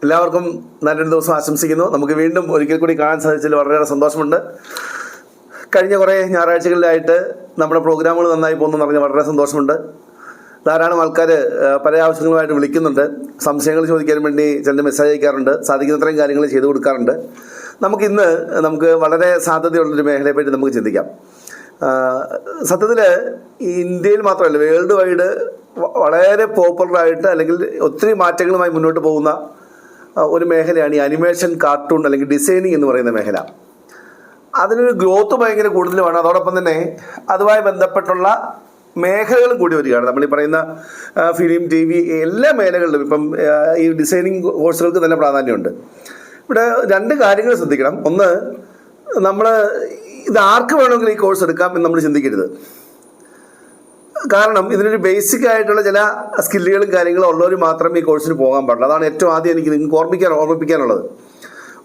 എല്ലാവർക്കും നല്ലൊരു ദിവസം ആശംസിക്കുന്നു. നമുക്ക് വീണ്ടും ഒരിക്കൽ കൂടി കാണാൻ സാധിച്ചതിൽ വളരെയേറെ സന്തോഷമുണ്ട്. കഴിഞ്ഞ കുറേ ഞായറാഴ്ചകളിലായിട്ട് നമ്മുടെ പ്രോഗ്രാമുകൾ നന്നായി പോകുന്നു പറഞ്ഞ് വളരെ സന്തോഷമുണ്ട്. ധാരാളം ആൾക്കാർ പല ആവശ്യങ്ങളുമായിട്ട് വിളിക്കുന്നുണ്ട്, സംശയങ്ങൾ ചോദിക്കാൻ വേണ്ടി ചില മെസ്സേജ് അയക്കാറുണ്ട്, സാധിക്കുന്നത്രയും കാര്യങ്ങൾ ചെയ്തു കൊടുക്കാറുണ്ട്. നമുക്ക് വളരെ സാധ്യതയുള്ളൊരു മേഖലയെപ്പറ്റി നമുക്ക് ചിന്തിക്കാം. സത്യത്തിൽ ഇന്ത്യയിൽ മാത്രമല്ല, വേൾഡ് വൈഡ് വളരെ പോപ്പുലറായിട്ട് അല്ലെങ്കിൽ ഒത്തിരി മാറ്റങ്ങളുമായി മുന്നോട്ട് പോകുന്ന ഒരു മേഖലയാണ് ഈ അനിമേഷൻ, കാർട്ടൂൺ അല്ലെങ്കിൽ ഡിസൈനിങ് എന്ന് പറയുന്ന മേഖല. അതിനൊരു ഗ്രോത്ത് ഭയങ്കര കൂടുതലുമാണ്. അതോടൊപ്പം തന്നെ അതുമായി ബന്ധപ്പെട്ടുള്ള മേഖലകളും കൂടി വരികയാണ്. നമ്മളീ പറയുന്ന ഫിലിം, TV എല്ലാ മേഖലകളിലും ഇപ്പം ഈ ഡിസൈനിങ് കോഴ്സുകൾക്ക് തന്നെ പ്രാധാന്യമുണ്ട്. ഇവിടെ രണ്ട് കാര്യങ്ങൾ ശ്രദ്ധിക്കണം. ഒന്ന്, നമ്മൾ ഇത് ആർക്ക് വേണമെങ്കിലും ഈ കോഴ്സ് എടുക്കാം എന്ന് നമ്മൾ ചിന്തിക്കരുത്. കാരണം ഇതിനൊരു ബേസിക് ആയിട്ടുള്ള ചില സ്കില്ലുകളും കാര്യങ്ങളും ഉള്ളവർ മാത്രം ഈ കോഴ്സിന് പോകാൻ പാടില്ല. അതാണ് ഏറ്റവും ആദ്യം എനിക്ക് നിങ്ങൾക്ക് ഓർമ്മിപ്പിക്കാനുള്ളത്.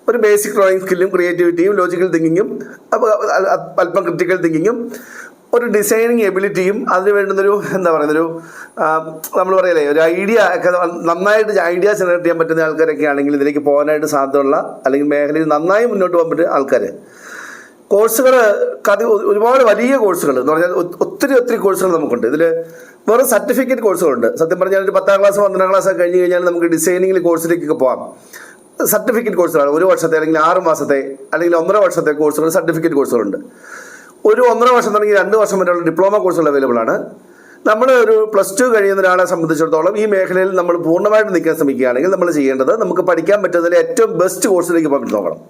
ഒരു ബേസിക് ഡ്രോയിങ് സ്കില്ലും ക്രിയേറ്റിവിറ്റിയും ലോജിക്കൽ തിങ്കിങ്ങും അല്പം ക്രിറ്റിക്കൽ തിങ്കിങ്ങും ഒരു ഡിസൈനിങ് എബിലിറ്റിയും അതിന് വേണ്ടുന്നൊരു നമ്മൾ പറയലേ ഒരു ഐഡിയ ഒക്കെ നന്നായിട്ട് ഐഡിയ ജനറേറ്റ് ചെയ്യാൻ പറ്റുന്ന ആൾക്കാരൊക്കെ ആണെങ്കിൽ ഇതിലേക്ക് പോകാനായിട്ട് സാധ്യതയുള്ള അല്ലെങ്കിൽ മേഖലയിൽ നന്നായി മുന്നോട്ട് പോകാൻ പറ്റുന്ന ആൾക്കാർ. കോഴ്സുകൾ ഒരുപാട് വലിയ കോഴ്സുകൾ എന്ന് പറഞ്ഞാൽ ഒത്തിരി കോഴ്സുകൾ നമുക്കുണ്ട്. ഇതിൽ വേറെ സർട്ടിഫിക്കറ്റ് കോഴ്സുകളുണ്ട്. സത്യം പറഞ്ഞാൽ ഒരു 10ാം ക്ലാസ് 12ാം ക്ലാസ് ഒക്കെ കഴിഞ്ഞ് കഴിഞ്ഞാൽ നമുക്ക് ഡിസൈനിങ്ങിൽ കോഴ്സിലേക്കൊക്കെ പോകാം. സർട്ടിഫിക്കറ്റ് കോഴ്സുകളാണ്. 1 വർഷത്തെ അല്ലെങ്കിൽ 6 മാസത്തെ അല്ലെങ്കിൽ 1.5 വർഷത്തെ കോഴ്സുകൾ സർട്ടിഫിക്കറ്റ് കോഴ്സുകളുണ്ട്. ഒരു 1.5 വർഷം തുടങ്ങി 2 വർഷം വരെയുള്ള ഡിപ്ലോമ കോഴ്സുകൾ അവൈലബിൾ ആണ്. നമ്മൾ ഒരു +2 കഴിയുന്ന ഒരാളെ സംബന്ധിച്ചിടത്തോളം ഈ മേഖലയിൽ നമ്മൾ പൂർണ്ണമായിട്ട് നിൽക്കാൻ ശ്രമിക്കുകയാണെങ്കിൽ നമ്മൾ ചെയ്യേണ്ടത് നമുക്ക് പഠിക്കാൻ പറ്റുന്നതിലെ ഏറ്റവും ബെസ്റ്റ് കോഴ്സിലേക്ക് പോകാൻ നോക്കണം.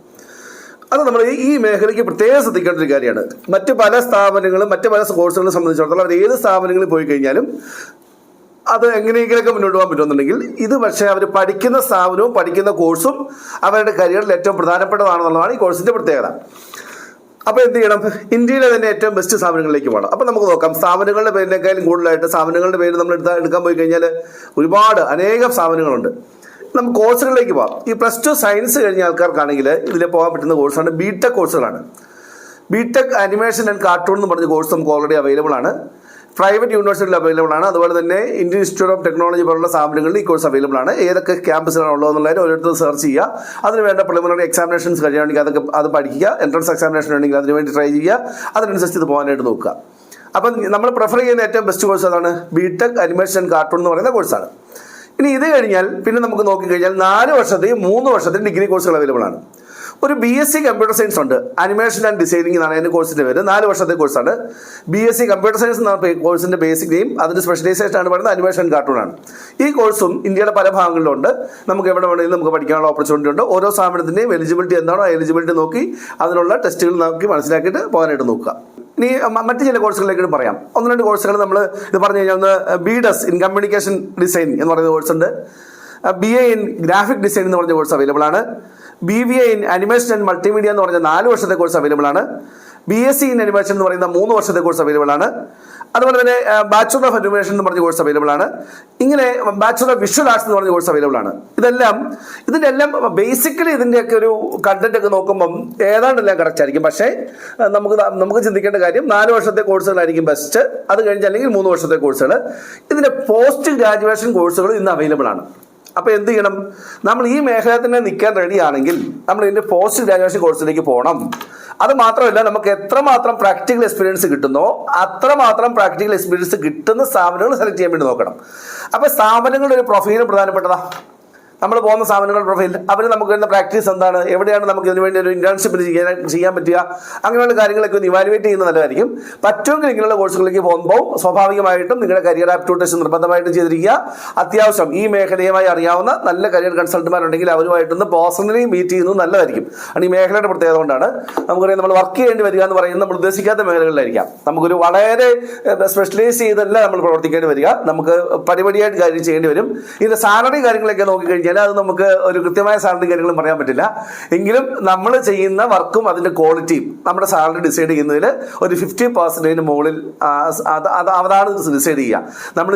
അത് നമ്മൾ ഈ മേഖലയ്ക്ക് പ്രത്യേകം ശ്രദ്ധിക്കേണ്ട ഒരു കാര്യമാണ്. മറ്റ് പല സ്ഥാപനങ്ങളും മറ്റ് പല കോഴ്സുകളെ സംബന്ധിച്ചിടത്തോളം അവർ ഏത് സ്ഥാപനങ്ങളിൽ പോയി കഴിഞ്ഞാലും അത് എങ്ങനെയെങ്കിലൊക്കെ മുന്നോട്ട് പോകാൻ പറ്റുമെന്നുണ്ടെങ്കിൽ ഇത് പക്ഷേ അവർ പഠിക്കുന്ന സ്ഥാപനവും പഠിക്കുന്ന കോഴ്സും അവരുടെ കരിയറിൽ ഏറ്റവും പ്രധാനപ്പെട്ടതാണെന്നുള്ളതാണ് ഈ കോഴ്സിന്റെ പ്രത്യേകത. അപ്പോൾ എന്ത് ചെയ്യണം? ഇന്ത്യയിലെ തന്നെ ഏറ്റവും ബെസ്റ്റ് സ്ഥാപനങ്ങളിലേക്ക് പോകണം. അപ്പോൾ നമുക്ക് നോക്കാം, സ്ഥാപനങ്ങളുടെ പേരിനേക്കാളും കൂടുതലായിട്ട് സ്ഥാപനങ്ങളുടെ പേര് നമ്മൾ എടുക്കാൻ പോയി കഴിഞ്ഞാൽ അനേകം സ്ഥാപനങ്ങളുണ്ട്. നമുക്ക് കോഴ്സുകളിലേക്ക് പോകാം. ഈ +2 സയൻസ് കഴിഞ്ഞ ആൾക്കാർക്കാണെങ്കിൽ ഇതിൽ പോകാൻ പറ്റുന്ന കോഴ്സാണ് BTech കോഴ്സുകളാണ്. BTech അനിമേഷൻ ആൻഡ് കാർട്ടൂൺ എന്ന് പറഞ്ഞ കോഴ്സ് നമുക്ക് ഓൾറെഡി അവൈലബിൾ ആണ്. പ്രൈവറ്റ് യൂണിവേഴ്സിറ്റിയിൽ അവൈലബിൾ ആണ്. അതുപോലെ തന്നെ ഇന്ത്യൻ ഇൻസ്റ്റിറ്റ്യൂട്ട് ഓഫ് ടെക്നോളജി പോലുള്ള സ്ഥാപനങ്ങളിൽ ഈ കോഴ്സ് അവൈലബിൾ ആണ്. ഏതൊക്കെ ക്യാമ്പസിലാണ് ഉള്ളതെന്നുള്ളതിന് ഓരോരുത്തർ സെർച്ച് ചെയ്യുക. അതിന് വേണ്ട പ്രിലിമിനറി എക്സാമിനേഷൻസ് കഴിയുകയാണെങ്കിൽ അത് പഠിക്കുക. എൻട്രൻസ് എക്സാമിനേഷൻ ഉണ്ടെങ്കിൽ അതിന് വേണ്ടി ട്രൈ ചെയ്യുക. അതിനനുസരിച്ച് ഇത് പോകാനായിട്ട് നോക്കുക. അപ്പം നമ്മൾ പ്രിഫർ ചെയ്യുന്ന ഏറ്റവും ബെസ്റ്റ് കോഴ്സ് അതാണ് BTech അനിമേഷൻ ആൻഡ് കാർട്ടൂൺ എന്ന് പറയുന്ന കോഴ്സാണ്. ഇനി ഇത് കഴിഞ്ഞാൽ പിന്നെ നമുക്ക് നോക്കിക്കഴിഞ്ഞാൽ 4 വർഷത്തെയും 3 വർഷത്തെയും ഡിഗ്രി കോഴ്സുകൾ അവൈലബിൾ ആണ്. ഒരു BSc കമ്പ്യൂട്ടർ സയൻസ് ഉണ്ട്, അനിമേഷൻ ആൻഡ് ഡിസൈനിങ് എന്നാണ് അതിൻ്റെ കോഴ്സിൻ്റെ പേര്. 4 വർഷത്തെ കോഴ്സാണ്. BSc കമ്പ്യൂട്ടർ സയൻസ് എന്നാണ് കോഴ്സിൻ്റെ ബേസിക് നെയിം. അതിൻ്റെ സ്പെഷ്യലൈസേഷൻ ആണ് പറയുന്നത് അനിമേഷൻ കാർട്ടൂൺ ആണ്. ഈ കോഴ്സും ഇന്ത്യയുടെ പല ഭാഗങ്ങളിലുണ്ട്. നമുക്ക് എവിടെ വേണമെങ്കിലും നമുക്ക് പഠിക്കാനുള്ള ഓപ്പർച്യൂണിറ്റി ഉണ്ട്. ഓരോ സ്ഥാപനത്തിൻ്റെയും എലിജിബിലിറ്റി എന്താണോ ആ എലിജിബിലിറ്റി നോക്കി അതിനുള്ള ടെസ്റ്റുകൾ നോക്കി മനസ്സിലാക്കിയിട്ട് പോകാനായിട്ട് നോക്കുക. ഇനി മറ്റു ചില കോഴ്സുകളിലേക്ക് പറയാം. 1-2 കോഴ്സുകൾ നമ്മൾ ഇത് പറഞ്ഞു കഴിഞ്ഞാൽ ഒന്ന് BDES ഇൻ കമ്മ്യൂണിക്കേഷൻ ഡിസൈനിങ് എന്ന് പറയുന്ന കോഴ്സുണ്ട്. BA ഇൻ ഗ്രാഫിക് ഡിസൈൻ എന്ന് പറഞ്ഞ കോഴ്സ് അവൈലബിൾ ആണ്. BBA in animation and multimedia എന്ന് പറഞ്ഞ 4 വർഷത്തെ കോഴ്സ് അവൈലബിൾ ആണ്. BSc ഇൻ അനിമേഷൻ എന്ന് പറയുന്ന 3 വർഷത്തെ കോഴ്സ് അവൈലബിൾ ആണ്. അതുപോലെ തന്നെ ബാച്ചുലർ ഓഫ് അനിമേഷൻ എന്ന് പറഞ്ഞ കോഴ്സ് അവൈലബിൾ ആണ്. ഇങ്ങനെ ബാച്ചുലർ ഓഫ് വിഷ്വൽ ആർട്സ് എന്ന് പറഞ്ഞ കോഴ്സ് അവൈലബിൾ ആണ്. ഇതിൻ്റെ എല്ലാം ബേസിക്കലി ഇതിൻ്റെയൊക്കെ ഒരു കണ്ടന്റ് ഒക്കെ നോക്കുമ്പം ഏതാണ്ടെല്ലാം കറക്റ്റ് ആയിരിക്കും. പക്ഷേ നമുക്ക് ചിന്തിക്കേണ്ട കാര്യം 4 വർഷത്തെ കോഴ്സുകളായിരിക്കും ബെസ്റ്റ്. അത് കഴിഞ്ഞ് അല്ലെങ്കിൽ 3 വർഷത്തെ കോഴ്സുകൾ. ഇതിൻ്റെ പോസ്റ്റ് ഗ്രാജുവേഷൻ കോഴ്സുകൾ ഇന്ന് അവൈലബിൾ ആണ്. അപ്പോൾ എന്ത് ചെയ്യണം? നമ്മൾ ഈ മേഖല തന്നെ നിൽക്കാൻ റെഡിയാണെങ്കിൽ നമ്മൾ ഇതിൻ്റെ പോസ്റ്റ് ഗ്രാജുവേഷൻ കോഴ്സിലേക്ക് പോകണം. അത് മാത്രമല്ല, നമുക്ക് എത്രമാത്രം പ്രാക്ടിക്കൽ എക്സ്പീരിയൻസ് കിട്ടുന്നോ അത്രമാത്രം പ്രാക്ടിക്കൽ എക്സ്പീരിയൻസ് കിട്ടുന്ന സ്ഥാപനങ്ങൾ സെലക്ട് ചെയ്യാൻ വേണ്ടി നോക്കണം. അപ്പോൾ സ്ഥാപനങ്ങളുടെ ഒരു പ്രൊഫൈലും പ്രധാനപ്പെട്ടതാണ്. നമ്മൾ പോകുന്ന സ്ഥാപനങ്ങളുടെ പ്രൊഫൈൽ അവർ നമുക്ക് വരുന്ന പ്രാക്ടീസ് എന്താണ്, എവിടെയാണ് നമുക്ക് ഇതിനു വേണ്ടി ഒരു ഇന്റേൺഷിപ്പ് ചെയ്യാൻ പറ്റുക, അങ്ങനെയുള്ള കാര്യങ്ങളൊക്കെ ഒന്ന് ഇവാലുവേറ്റ് ചെയ്യുന്നത് നല്ലതായിരിക്കും. പറ്റുമെങ്കിൽ ഇങ്ങനെയുള്ള കോഴ്സുകളിലേക്ക് പോകുമ്പോൾ സ്വാഭാവികമായിട്ടും നിങ്ങളുടെ കരിയർ ആപ്റ്റിറ്റ്യൂഡ് ടെസ്റ്റ് നിർബന്ധമായിട്ടും ചെയ്തിരിക്കുക. അത്യാവശ്യം ഈ മേഖലയുമായി അറിയാവുന്ന നല്ല കരിയർ കൺസൾട്ടന്മാരുണ്ടെങ്കിൽ അവരുമായിട്ടൊന്ന് പേഴ്സണലി മീറ്റ് ചെയ്യുന്നത് നല്ലതായിരിക്കും. ആണ് ഈ മേഖലയുടെ പ്രത്യേകത കൊണ്ടാണ് നമുക്കറിയാം നമ്മൾ വർക്ക് ചെയ്യേണ്ടി വരിക എന്ന് പറയുന്നത് നമ്മൾ ഉദ്ദേശിക്കാത്ത മേഖലകളിലായിരിക്കാം. നമുക്കൊരു വളരെ സ്പെഷ്യലൈസ് ചെയ്തല്ല നമ്മൾ പ്രവർത്തിക്കേണ്ടി വരിക. നമുക്ക് പരിപാടിയായിട്ട് കാര്യം ചെയ്യേണ്ടി വരും. ഇതിന്റെ സാലറി കാര്യങ്ങളൊക്കെ നോക്കിക്കഴിഞ്ഞാൽ അത് നമുക്ക് ഒരു കൃത്യമായ സാലറി കാര്യങ്ങളും പറയാൻ പറ്റില്ല. എങ്കിലും നമ്മൾ ചെയ്യുന്ന വർക്കും അതിന്റെ ക്വാളിറ്റിയും നമ്മുടെ സാലറി ഡിസൈഡ് ചെയ്യുന്നതിൽ ഒരു 50% മുകളിൽ അതാണ് ഡിസൈഡ് ചെയ്യുക. നമ്മൾ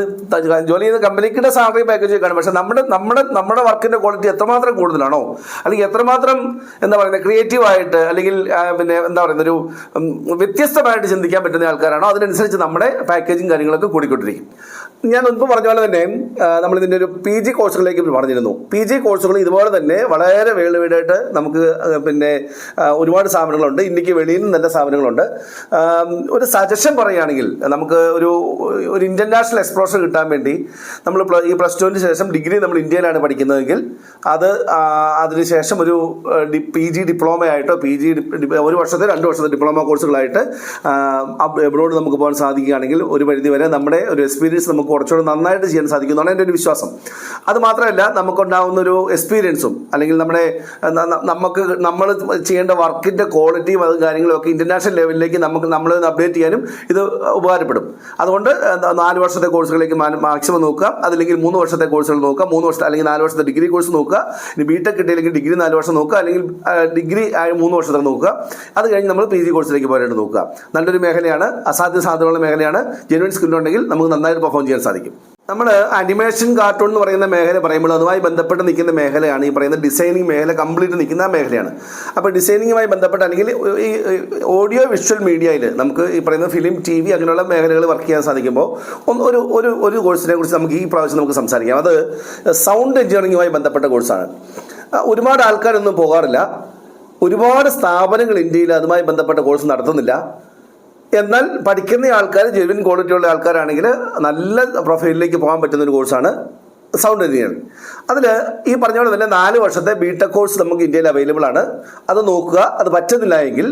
ജോലി ചെയ്യുന്ന കമ്പനിയുടെ സാലറി പാക്കേജ് കാണും. പക്ഷെ നമ്മുടെ വർക്കിന്റെ ക്വാളിറ്റി എത്രമാത്രം കൂടുതലാണോ, അല്ലെങ്കിൽ എത്രമാത്രം ക്രിയേറ്റീവായിട്ട് അല്ലെങ്കിൽ ഒരു വ്യത്യസ്തമായിട്ട് ചിന്തിക്കാൻ പറ്റുന്ന ആൾക്കാരാണോ, അതിനനുസരിച്ച് നമ്മുടെ പാക്കേജും കാര്യങ്ങളൊക്കെ കൂടിക്കൊണ്ടിരിക്കും. ഞാൻ മുൻപ് പറഞ്ഞ പോലെ തന്നെ നമ്മൾ ഇതിൻ്റെ ഒരു പി ജി കോഴ്സുകളിലേക്ക് പറഞ്ഞിരുന്നു. പി ജി കോഴ്സുകൾ ഇതുപോലെ തന്നെ വളരെ വേൾഡ് നമുക്ക് പിന്നെ ഒരുപാട് സ്ഥാപനങ്ങളുണ്ട്. ഇന്ത്യക്ക് വെളിയിൽ നിന്ന് നല്ല സ്ഥാപനങ്ങളുണ്ട്. ഒരു സജഷൻ പറയുകയാണെങ്കിൽ നമുക്ക് ഒരു ഇന്റർനാഷണൽ എക്സ്പ്ലോഷർ കിട്ടാൻ വേണ്ടി നമ്മൾ ഈ +2 ശേഷം ഡിഗ്രി നമ്മൾ ഇന്ത്യയിലാണ് പഠിക്കുന്നതെങ്കിൽ അതിനുശേഷം ഒരു പി ജി ഡിപ്ലോമ ആയിട്ടോ ഒരു വർഷത്തെ 2 വർഷത്തെ ഡിപ്ലോമ കോഴ്സുകളായിട്ട് എബ്രോഡ് നമുക്ക് പോകാൻ സാധിക്കുകയാണെങ്കിൽ ഒരു പരിധി വരെ നമ്മുടെ ഒരു എക്സ്പീരിയൻസ് നമുക്ക് കുറച്ചുകൂടെ നന്നായിട്ട് ചെയ്യാൻ സാധിക്കുന്നതാണ് എൻ്റെ ഒരു വിശ്വാസം. അത് മാത്രമല്ല നമുക്കുണ്ടാകുന്ന ഒരു എക്സ്പീരിയൻസും അല്ലെങ്കിൽ നമ്മൾ ചെയ്യേണ്ട വർക്കിൻ്റെ ക്വാളിറ്റിയും അത് കാര്യങ്ങളും ഒക്കെ ഇന്റർനാഷണൽ ലെവലിലേക്ക് നമ്മൾ അപ്ഡേറ്റ് ചെയ്യാനും ഇത് ഉപകാരപ്പെടും. അതുകൊണ്ട് 4 വർഷത്തെ കോഴ്സുകളിലേക്ക് മാക്സിമം നോക്കുക. അതല്ലെങ്കിൽ 3 വർഷത്തെ കോഴ്സുകൾ നോക്കുക. 3 വർഷത്തെ അല്ലെങ്കിൽ 4 വർഷത്തെ ഡിഗ്രി കോഴ്സ് നോക്കുക. ഇനി ബിടെക് കിട്ടിയില്ലെങ്കിൽ ഡിഗ്രി 4 വർഷം നോക്കുക. അല്ലെങ്കിൽ ഡിഗ്രി 3 വർഷത്തെ നോക്കുക. അത് കഴിഞ്ഞ് നമ്മൾ പി ജി കോഴ്സിലേക്ക് പോകാനായിട്ട് നോക്കുക. നല്ലൊരു മേഖലയാണ്, സാധ്യതയുള്ള മേഖലയാണ്. ജെനുവിൻ സ്കില്ലുണ്ടെങ്കിൽ നമുക്ക് നന്നായിട്ട് പെർഫോം ചെയ്യാൻ സാധിക്കും. നമ്മൾ അനിമേഷൻ കാർട്ടൂൺ എന്ന് പറയുന്ന മേഖല പറയുമ്പോൾ അതുമായി ബന്ധപ്പെട്ട് നിൽക്കുന്ന മേഖലയാണ് ഈ പറയുന്ന ഡിസൈനിങ് മേഖല കംപ്ലീറ്റ് നിൽക്കുന്ന മേഖലയാണ്. അപ്പോൾ ഡിസൈനിങ്ങുമായി ബന്ധപ്പെട്ട് അല്ലെങ്കിൽ ഈ ഓഡിയോ വിഷ്വൽ മീഡിയയിൽ നമുക്ക് ഈ പറയുന്ന ഫിലിം, TV അങ്ങനെയുള്ള മേഖലകൾ വർക്ക് ചെയ്യാൻ സാധിക്കുമ്പോൾ ഒരു കോഴ്സിനെ കുറിച്ച് നമുക്ക് ഈ പ്രാവശ്യം നമുക്ക് സംസാരിക്കാം. അത് സൗണ്ട് എഞ്ചിനീയറിംഗുമായി ബന്ധപ്പെട്ട കോഴ്സാണ്. ഒരുപാട് ആൾക്കാരൊന്നും പോകാറില്ല. ഒരുപാട് സ്ഥാപനങ്ങൾ ഇന്ത്യയിൽ അതുമായി ബന്ധപ്പെട്ട കോഴ്സ് നടത്തുന്നില്ല. എന്നാൽ പഠിക്കുന്ന ആൾക്കാർ ജെനുവിൻ ക്വാളിറ്റിയുള്ള ആൾക്കാരാണെങ്കിൽ നല്ല പ്രൊഫൈലിലേക്ക് പോകാൻ പറ്റുന്ന ഒരു കോഴ്സാണ് സൗണ്ട് എഞ്ചിനീയറിംഗ്. അതിൽ ഈ പറഞ്ഞ പോലെ തന്നെ 4 വർഷത്തെ ബിടെക് കോഴ്സ് നമുക്ക് ഇന്ത്യയിൽ അവൈലബിൾ ആണ്. അത് നോക്കുക. അത് പറ്റുന്നില്ല എങ്കിൽ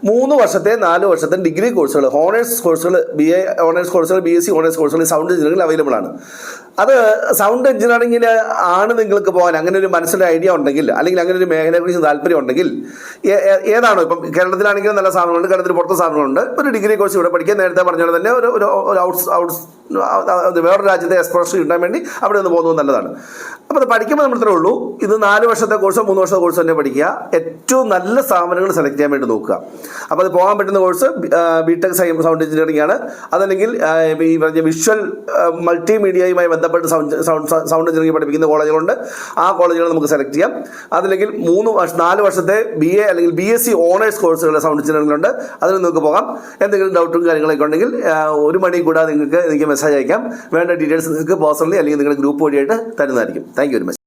3 വർഷത്തെ 4 വർഷത്തെ ഡിഗ്രി കോഴ്സുകൾ, ഹോണേഴ്സ് കോഴ്സുകൾ, BA ഓണേഴ്സ് കോഴ്സുകൾ, BSc ഓണേഴ്സ് കോഴ്സുകൾ സൗണ്ട് എഞ്ചിനീയറിംഗിൽ അവൈലബിൾ ആണ്. അത് സൗണ്ട് എഞ്ചിനീയറിംഗിൽ ആണ് നിങ്ങൾക്ക് പോകാൻ അങ്ങനെ ഒരു മനസ്സിലെ ഐഡിയ ഉണ്ടെങ്കിൽ, അല്ലെങ്കിൽ അങ്ങനെ ഒരു മേഖലയെക്കുറിച്ച് താല്പര്യം ഉണ്ടെങ്കിൽ, ഏതാണോ ഇപ്പം കേരളത്തിലാണെങ്കിലും നല്ല സ്ഥാപനങ്ങളുണ്ട്, കേരളത്തിൽ പുറത്തെ സ്ഥാപനങ്ങളുണ്ട്. ഒരു ഡിഗ്രി കോഴ്സ് ഇവിടെ പഠിക്കാൻ നേരത്തെ പറഞ്ഞ പോലെ തന്നെ വേറൊരു രാജ്യത്തെ എക്സ്പോഷർ കിട്ടാൻ വേണ്ടി അവിടെ നിന്ന് പോകുന്നത് നല്ലതാണ്. അപ്പോൾ അത് പഠിക്കുമ്പോൾ നമ്മൾ ഇത്രേ ഉള്ളൂ. ഇത് 4 വർഷത്തെ കോഴ്സോ 3 വർഷത്തെ കോഴ്സോ തന്നെ പഠിക്കുക. ഏറ്റവും നല്ല സ്ഥാപനങ്ങൾ സെലക്ട് ചെയ്യാൻ വേണ്ടി നോക്കുക. അപ്പോൾ അത് പോകാൻ പറ്റുന്ന കോഴ്സ് ബിടെക് സൗണ്ട് എഞ്ചിനീയറിംഗ് ആണ്. അതല്ലെങ്കിൽ ഈ പറഞ്ഞ വിഷ്വൽ മൾട്ടിമീഡിയയുമായി ബന്ധപ്പെട്ട് സൗണ്ട് എഞ്ചിനീയറിംഗ് പഠിപ്പിക്കുന്ന കോളേജുകളുണ്ട്. ആ കോളേജുകൾ നമുക്ക് സെലക്ട് ചെയ്യാം. അതല്ലെങ്കിൽ 4 വർഷത്തെ BA അല്ലെങ്കിൽ BSc ഓണേഴ്സ് കോഴ്സുകൾ സൗണ്ട് എഞ്ചിനീയറിംഗിലുണ്ട്. അതിൽ നിങ്ങൾക്ക് പോകാം. എന്തെങ്കിലും ഡൗട്ടും കാര്യങ്ങളൊക്കെ ഉണ്ടെങ്കിൽ 1 മണി കൂടാതെ നിങ്ങൾക്ക് എനിക്ക് മെസ്സേജ് അയക്കാം. വേണ്ട ഡീറ്റെയിൽസ് നിങ്ങൾക്ക് പേഴ്സണലി അല്ലെങ്കിൽ നിങ്ങളുടെ ഗ്രൂപ്പ് വഴിയായിട്ട് തരുന്നതായിരിക്കും. Thank you very much.